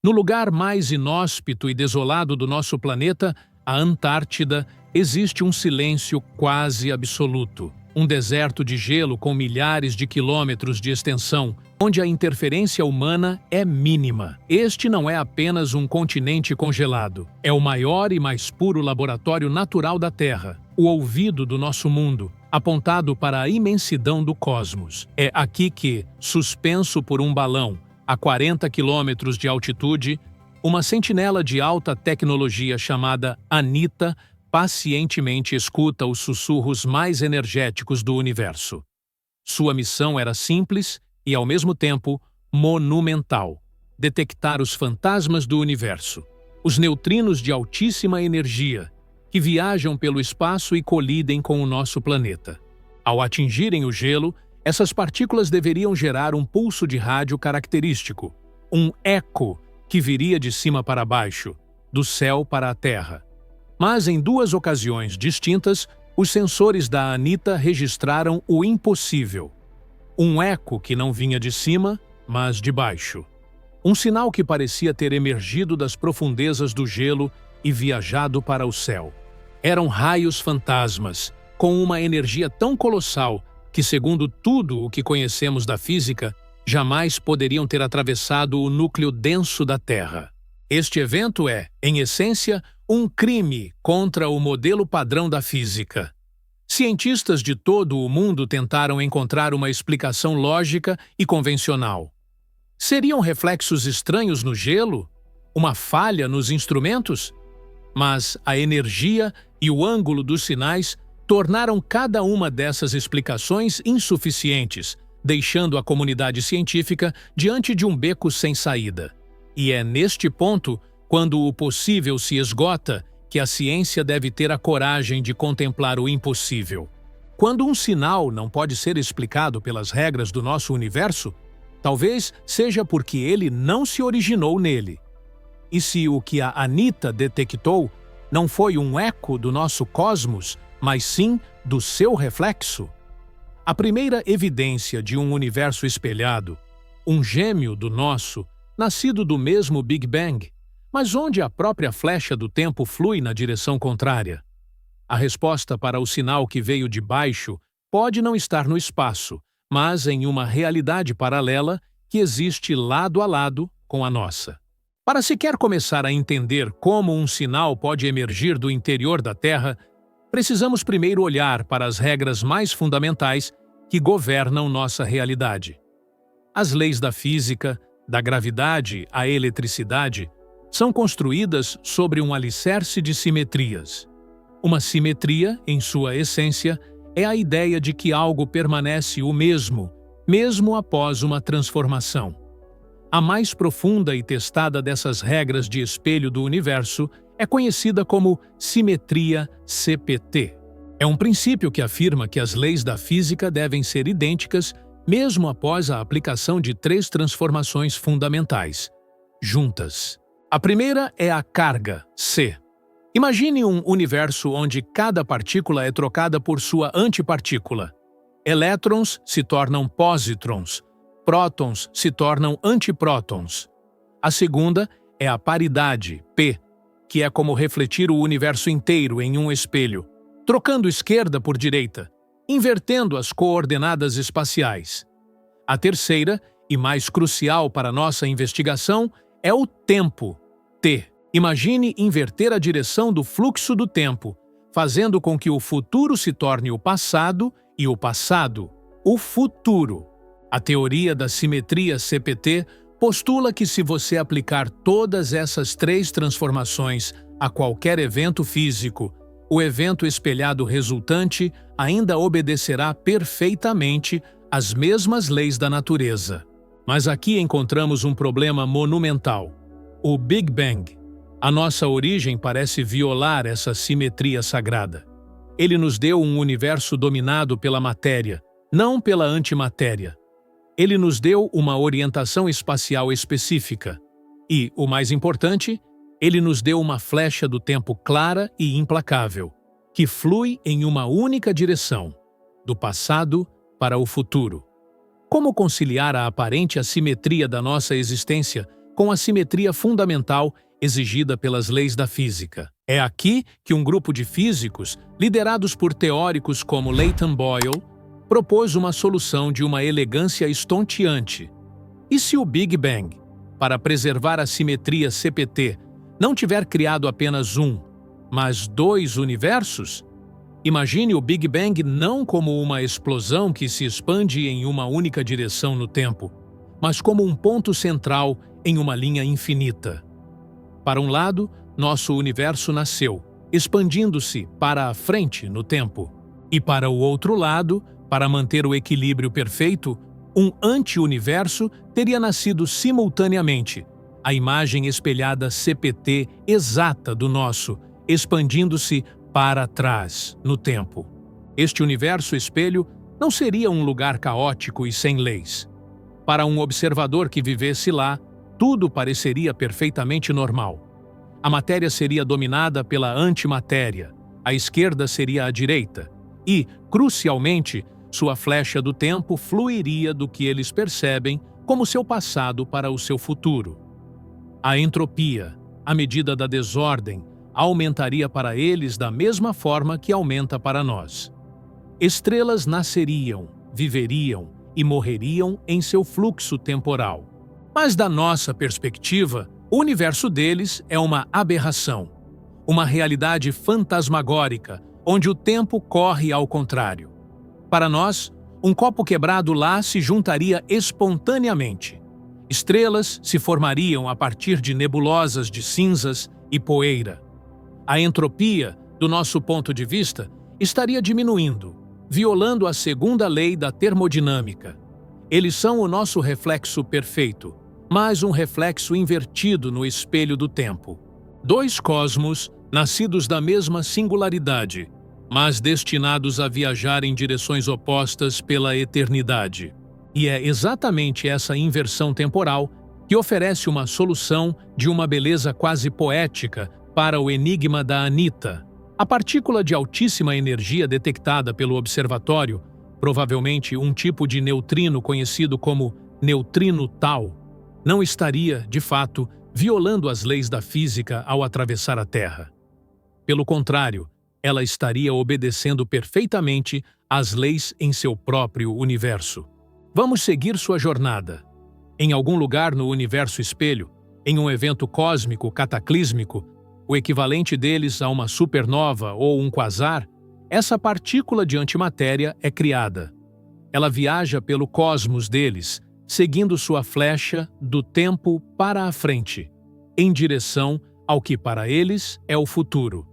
No lugar mais inóspito e desolado do nosso planeta, a Antártida, existe um silêncio quase absoluto. Um deserto de gelo com milhares de quilômetros de extensão, onde a interferência humana é mínima. Este não é apenas um continente congelado. É o maior e mais puro laboratório natural da Terra, o ouvido do nosso mundo, apontado para a imensidão do cosmos. É aqui que, suspenso por um balão, a 40 quilômetros de altitude, uma sentinela de alta tecnologia chamada Anita pacientemente escuta os sussurros mais energéticos do universo. Sua missão era simples e, ao mesmo tempo, monumental: detectar os fantasmas do universo, os neutrinos de altíssima energia, que viajam pelo espaço e colidem com o nosso planeta. Ao atingirem o gelo, essas partículas deveriam gerar um pulso de rádio característico, um eco que viria de cima para baixo, do céu para a Terra. Mas em duas ocasiões distintas, os sensores da Anita registraram o impossível. Um eco que não vinha de cima, mas de baixo. Um sinal que parecia ter emergido das profundezas do gelo e viajado para o céu. Eram raios fantasmas, com uma energia tão colossal que, segundo tudo o que conhecemos da física, jamais poderiam ter atravessado o núcleo denso da Terra. Este evento é, em essência, um crime contra o modelo padrão da física. Cientistas de todo o mundo tentaram encontrar uma explicação lógica e convencional. Seriam reflexos estranhos no gelo? Uma falha nos instrumentos? Mas a energia e o ângulo dos sinais tornaram cada uma dessas explicações insuficientes, deixando a comunidade científica diante de um beco sem saída. E é neste ponto, quando o possível se esgota, que a ciência deve ter a coragem de contemplar o impossível. Quando um sinal não pode ser explicado pelas regras do nosso universo, talvez seja porque ele não se originou nele. E se o que a Anita detectou não foi um eco do nosso cosmos, mas sim do seu reflexo? A primeira evidência de um universo espelhado, um gêmeo do nosso, nascido do mesmo Big Bang, mas onde a própria flecha do tempo flui na direção contrária. A resposta para o sinal que veio de baixo pode não estar no espaço, mas em uma realidade paralela que existe lado a lado com a nossa. Para sequer começar a entender como um sinal pode emergir do interior da Terra, precisamos primeiro olhar para as regras mais fundamentais que governam nossa realidade. As leis da física, da gravidade à eletricidade, são construídas sobre um alicerce de simetrias. Uma simetria, em sua essência, é a ideia de que algo permanece o mesmo, mesmo após uma transformação. A mais profunda e testada dessas regras de espelho do universo é conhecida como simetria CPT. É um princípio que afirma que as leis da física devem ser idênticas mesmo após a aplicação de 3 transformações fundamentais, juntas. A primeira é a carga, C. Imagine um universo onde cada partícula é trocada por sua antipartícula. Elétrons se tornam pósitrons, prótons se tornam antiprótons. A segunda é a paridade, P, que é como refletir o universo inteiro em um espelho, trocando esquerda por direita, invertendo as coordenadas espaciais. A terceira, e mais crucial para nossa investigação, é o tempo, T. Imagine inverter a direção do fluxo do tempo, fazendo com que o futuro se torne o passado e o passado, o futuro. A teoria da simetria CPT postula que se você aplicar todas essas 3 transformações a qualquer evento físico, o evento espelhado resultante ainda obedecerá perfeitamente às mesmas leis da natureza. Mas aqui encontramos um problema monumental: o Big Bang. A nossa origem parece violar essa simetria sagrada. Ele nos deu um universo dominado pela matéria, não pela antimatéria. Ele nos deu uma orientação espacial específica. E, o mais importante, ele nos deu uma flecha do tempo clara e implacável, que flui em uma única direção, do passado para o futuro. Como conciliar a aparente assimetria da nossa existência com a simetria fundamental exigida pelas leis da física. É aqui que um grupo de físicos, liderados por teóricos como Leighton Boyle, propôs uma solução de uma elegância estonteante. E se o Big Bang, para preservar a simetria CPT, não tiver criado apenas um, mas dois universos? Imagine o Big Bang não como uma explosão que se expande em uma única direção no tempo, mas como um ponto central em uma linha infinita. Para um lado, nosso universo nasceu, expandindo-se para a frente no tempo. E para o outro lado, para manter o equilíbrio perfeito, um anti-universo teria nascido simultaneamente, a imagem espelhada CPT exata do nosso, expandindo-se para trás, no tempo. Este universo espelho não seria um lugar caótico e sem leis. Para um observador que vivesse lá, tudo pareceria perfeitamente normal. A matéria seria dominada pela antimatéria, a esquerda seria a direita, e, crucialmente, sua flecha do tempo fluiria do que eles percebem como seu passado para o seu futuro. A entropia, a medida da desordem, aumentaria para eles da mesma forma que aumenta para nós. Estrelas nasceriam, viveriam e morreriam em seu fluxo temporal. Mas da nossa perspectiva, o universo deles é uma aberração, uma realidade fantasmagórica, onde o tempo corre ao contrário. Para nós, um copo quebrado lá se juntaria espontaneamente. Estrelas se formariam a partir de nebulosas de cinzas e poeira. A entropia, do nosso ponto de vista, estaria diminuindo, violando a segunda lei da termodinâmica. Eles são o nosso reflexo perfeito, mas um reflexo invertido no espelho do tempo. Dois cosmos, nascidos da mesma singularidade, mas destinados a viajar em direções opostas pela eternidade. E é exatamente essa inversão temporal que oferece uma solução de uma beleza quase poética para o enigma da Anita. A partícula de altíssima energia detectada pelo observatório, provavelmente um tipo de neutrino conhecido como neutrino tal, não estaria, de fato, violando as leis da física ao atravessar a Terra. Pelo contrário, ela estaria obedecendo perfeitamente às leis em seu próprio universo. Vamos seguir sua jornada. Em algum lugar no universo espelho, em um evento cósmico cataclísmico, o equivalente deles a uma supernova ou um quasar, essa partícula de antimatéria é criada. Ela viaja pelo cosmos deles, seguindo sua flecha do tempo para a frente, em direção ao que para eles é o futuro.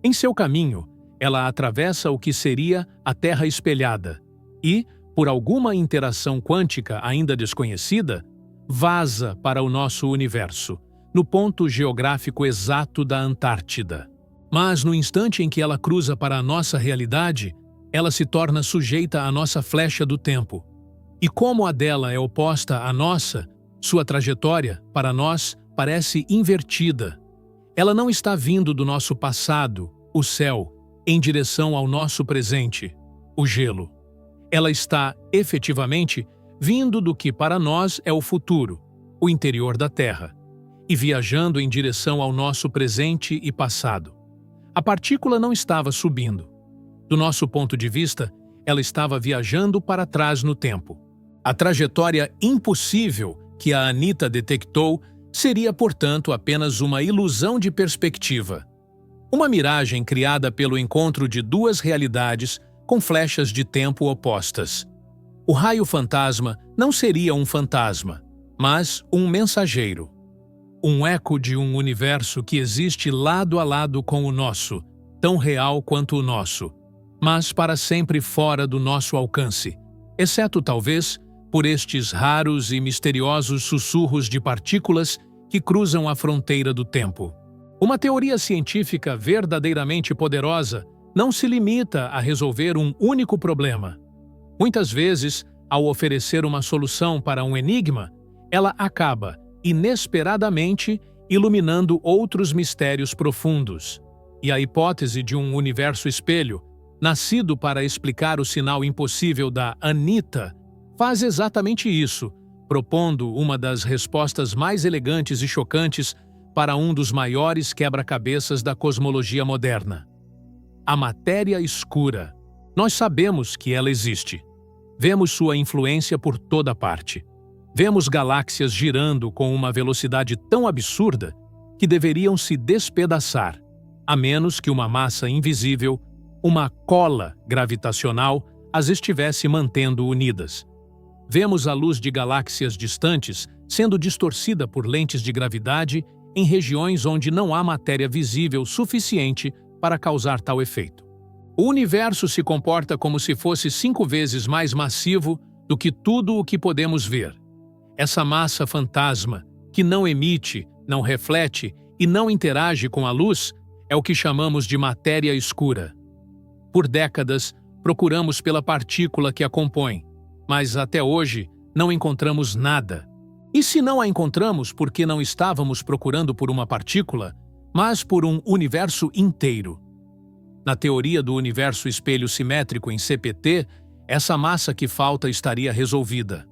Em seu caminho, ela atravessa o que seria a Terra espelhada e, por alguma interação quântica ainda desconhecida, vaza para o nosso universo, no ponto geográfico exato da Antártida. Mas no instante em que ela cruza para a nossa realidade, ela se torna sujeita à nossa flecha do tempo. E como a dela é oposta à nossa, sua trajetória, para nós, parece invertida. Ela não está vindo do nosso passado, o céu, em direção ao nosso presente, o gelo. Ela está, efetivamente, vindo do que para nós é o futuro, o interior da Terra, e viajando em direção ao nosso presente e passado. A partícula não estava subindo. Do nosso ponto de vista, ela estava viajando para trás no tempo. A trajetória impossível que a Anita detectou seria, portanto, apenas uma ilusão de perspectiva. Uma miragem criada pelo encontro de duas realidades com flechas de tempo opostas. O raio fantasma não seria um fantasma, mas um mensageiro. Um eco de um universo que existe lado a lado com o nosso, tão real quanto o nosso, mas para sempre fora do nosso alcance, exceto talvez por estes raros e misteriosos sussurros de partículas que cruzam a fronteira do tempo. Uma teoria científica verdadeiramente poderosa não se limita a resolver um único problema. Muitas vezes, ao oferecer uma solução para um enigma, ela acaba, inesperadamente, iluminando outros mistérios profundos. E a hipótese de um universo espelho, nascido para explicar o sinal impossível da Anita, faz exatamente isso, propondo uma das respostas mais elegantes e chocantes para um dos maiores quebra-cabeças da cosmologia moderna. A matéria escura. Nós sabemos que ela existe. Vemos sua influência por toda parte. Vemos galáxias girando com uma velocidade tão absurda que deveriam se despedaçar, a menos que uma massa invisível, uma cola gravitacional, as estivesse mantendo unidas. Vemos a luz de galáxias distantes sendo distorcida por lentes de gravidade em regiões onde não há matéria visível suficiente para causar tal efeito. O universo se comporta como se fosse 5 vezes mais massivo do que tudo o que podemos ver. Essa massa fantasma, que não emite, não reflete e não interage com a luz, é o que chamamos de matéria escura. Por décadas, procuramos pela partícula que a compõe, mas até hoje não encontramos nada. E se não a encontramos porque não estávamos procurando por uma partícula, mas por um universo inteiro? Na teoria do universo espelho simétrico em CPT, essa massa que falta estaria resolvida.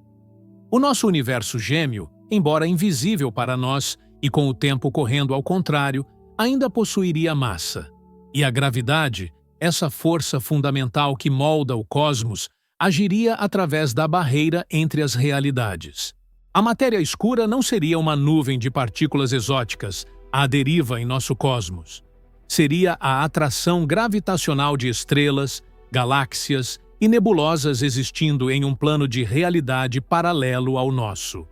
O nosso universo gêmeo, embora invisível para nós e com o tempo correndo ao contrário, ainda possuiria massa. E a gravidade, essa força fundamental que molda o cosmos, agiria através da barreira entre as realidades. A matéria escura não seria uma nuvem de partículas exóticas à deriva em nosso cosmos. Seria a atração gravitacional de estrelas, galáxias e nebulosas existindo em um plano de realidade paralelo ao nosso.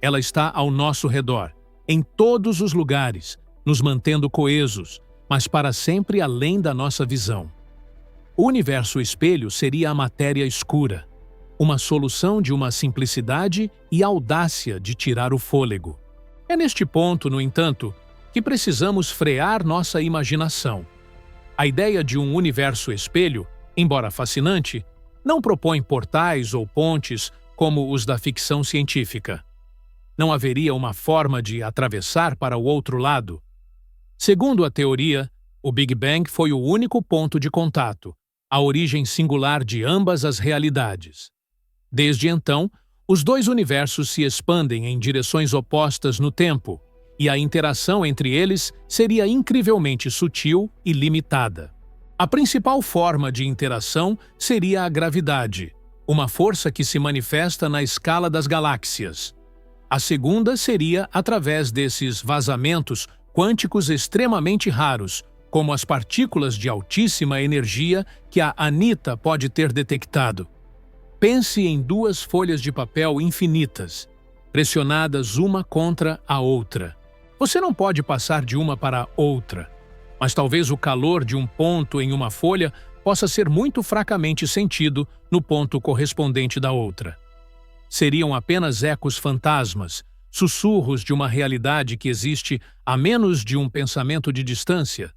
Ela está ao nosso redor, em todos os lugares, nos mantendo coesos, mas para sempre além da nossa visão. O universo espelho seria a matéria escura, uma solução de uma simplicidade e audácia de tirar o fôlego. É neste ponto, no entanto, que precisamos frear nossa imaginação. A ideia de um universo espelho, embora fascinante, não propõe portais ou pontes como os da ficção científica. Não haveria uma forma de atravessar para o outro lado. Segundo a teoria, o Big Bang foi o único ponto de contato, a origem singular de ambas as realidades. Desde então, os dois universos se expandem em direções opostas no tempo, e a interação entre eles seria incrivelmente sutil e limitada. A principal forma de interação seria a gravidade, uma força que se manifesta na escala das galáxias. A segunda seria através desses vazamentos quânticos extremamente raros, como as partículas de altíssima energia que a Anita pode ter detectado. Pense em 2 folhas de papel infinitas, pressionadas uma contra a outra. Você não pode passar de uma para outra, mas talvez o calor de um ponto em uma folha possa ser muito fracamente sentido no ponto correspondente da outra. Seriam apenas ecos fantasmas, sussurros de uma realidade que existe a menos de um pensamento de distância,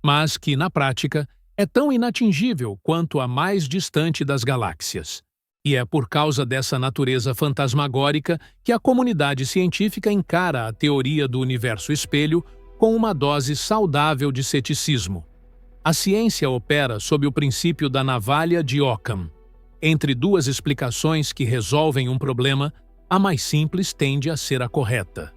mas que, na prática, é tão inatingível quanto a mais distante das galáxias. E é por causa dessa natureza fantasmagórica que a comunidade científica encara a teoria do universo espelho com uma dose saudável de ceticismo. A ciência opera sob o princípio da navalha de Occam. Entre 2 explicações que resolvem um problema, a mais simples tende a ser a correta.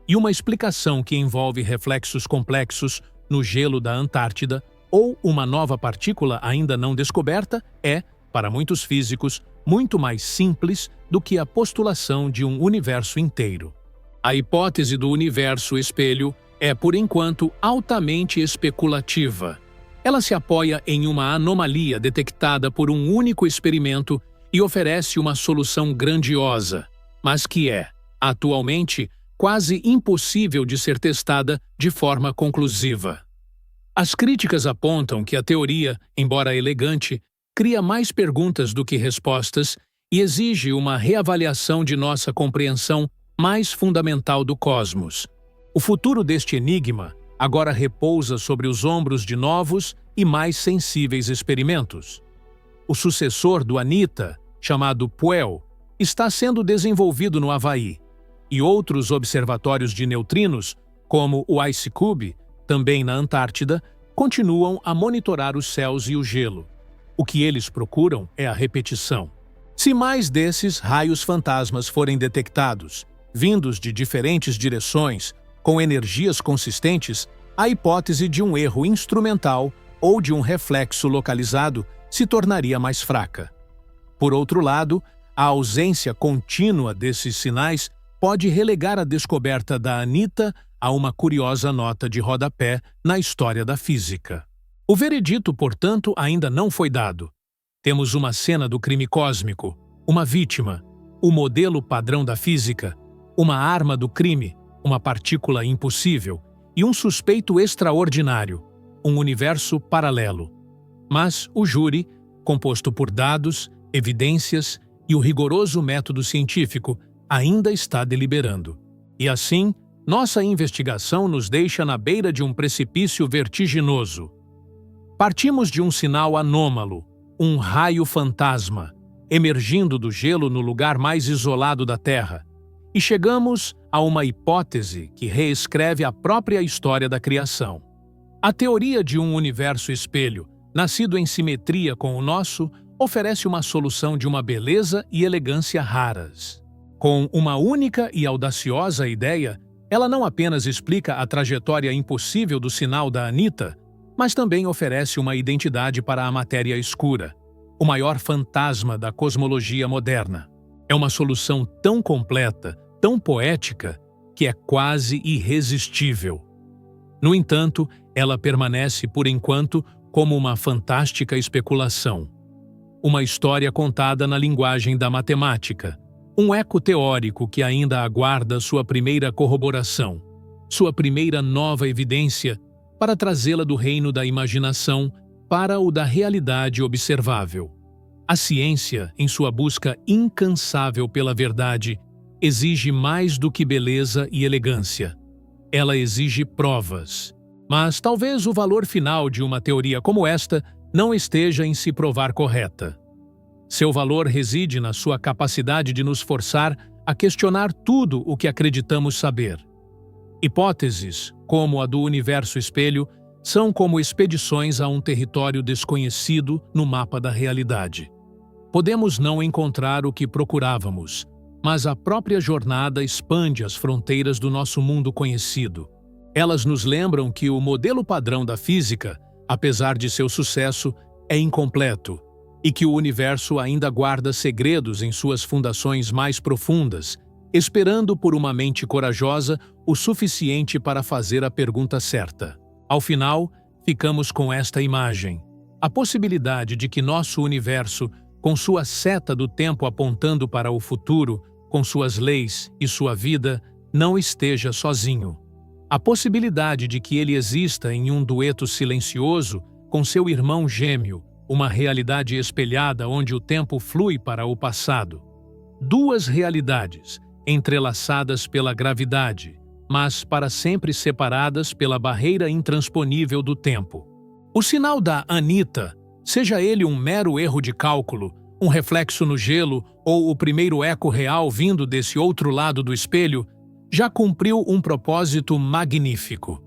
E uma explicação que envolve reflexos complexos no gelo da Antártida ou uma nova partícula ainda não descoberta é, para muitos físicos, muito mais simples do que a postulação de um universo inteiro. A hipótese do universo espelho é, por enquanto, altamente especulativa. Ela se apoia em uma anomalia detectada por um único experimento e oferece uma solução grandiosa, mas que é, atualmente, quase impossível de ser testada de forma conclusiva. As críticas apontam que a teoria, embora elegante, cria mais perguntas do que respostas e exige uma reavaliação de nossa compreensão mais fundamental do cosmos. O futuro deste enigma agora repousa sobre os ombros de novos e mais sensíveis experimentos. O sucessor do Anita, chamado PUEL, está sendo desenvolvido no Havaí, e outros observatórios de neutrinos, como o IceCube, também na Antártida, continuam a monitorar os céus e o gelo. O que eles procuram é a repetição. Se mais desses raios fantasmas forem detectados, vindos de diferentes direções, com energias consistentes, a hipótese de um erro instrumental ou de um reflexo localizado se tornaria mais fraca. Por outro lado, a ausência contínua desses sinais pode relegar a descoberta da Anitta a uma curiosa nota de rodapé na história da física. O veredito, portanto, ainda não foi dado. Temos uma cena do crime cósmico, uma vítima, o modelo padrão da física, uma arma do crime, uma partícula impossível e um suspeito extraordinário, um universo paralelo. Mas o júri, composto por dados, evidências e o rigoroso método científico, ainda está deliberando. E assim, nossa investigação nos deixa na beira de um precipício vertiginoso. Partimos de um sinal anômalo, um raio fantasma, emergindo do gelo no lugar mais isolado da Terra, e chegamos a uma hipótese que reescreve a própria história da criação. A teoria de um universo espelho, nascido em simetria com o nosso, oferece uma solução de uma beleza e elegância raras. Com uma única e audaciosa ideia, ela não apenas explica a trajetória impossível do sinal da Anitta, mas também oferece uma identidade para a matéria escura, o maior fantasma da cosmologia moderna. É uma solução tão completa, tão poética, que é quase irresistível. No entanto, ela permanece, por enquanto, como uma fantástica especulação. Uma história contada na linguagem da matemática, um eco teórico que ainda aguarda sua primeira corroboração, sua primeira nova evidência, para trazê-la do reino da imaginação para o da realidade observável. A ciência, em sua busca incansável pela verdade, exige mais do que beleza e elegância. Ela exige provas. Mas talvez o valor final de uma teoria como esta não esteja em se provar correta. Seu valor reside na sua capacidade de nos forçar a questionar tudo o que acreditamos saber. Hipóteses, como a do universo espelho, são como expedições a um território desconhecido no mapa da realidade. Podemos não encontrar o que procurávamos, mas a própria jornada expande as fronteiras do nosso mundo conhecido. Elas nos lembram que o modelo padrão da física, apesar de seu sucesso, é incompleto e que o universo ainda guarda segredos em suas fundações mais profundas, esperando por uma mente corajosa o suficiente para fazer a pergunta certa. Ao final, ficamos com esta imagem: a possibilidade de que nosso universo, com sua seta do tempo apontando para o futuro, com suas leis e sua vida, não esteja sozinho. A possibilidade de que ele exista em um dueto silencioso com seu irmão gêmeo, uma realidade espelhada onde o tempo flui para o passado. Duas realidades, entrelaçadas pela gravidade, mas para sempre separadas pela barreira intransponível do tempo. O sinal da Anitta, seja ele um mero erro de cálculo, um reflexo no gelo ou o primeiro eco real vindo desse outro lado do espelho, já cumpriu um propósito magnífico.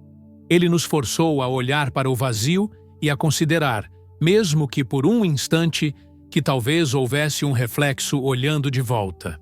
Ele nos forçou a olhar para o vazio e a considerar, mesmo que por um instante, que talvez houvesse um reflexo olhando de volta.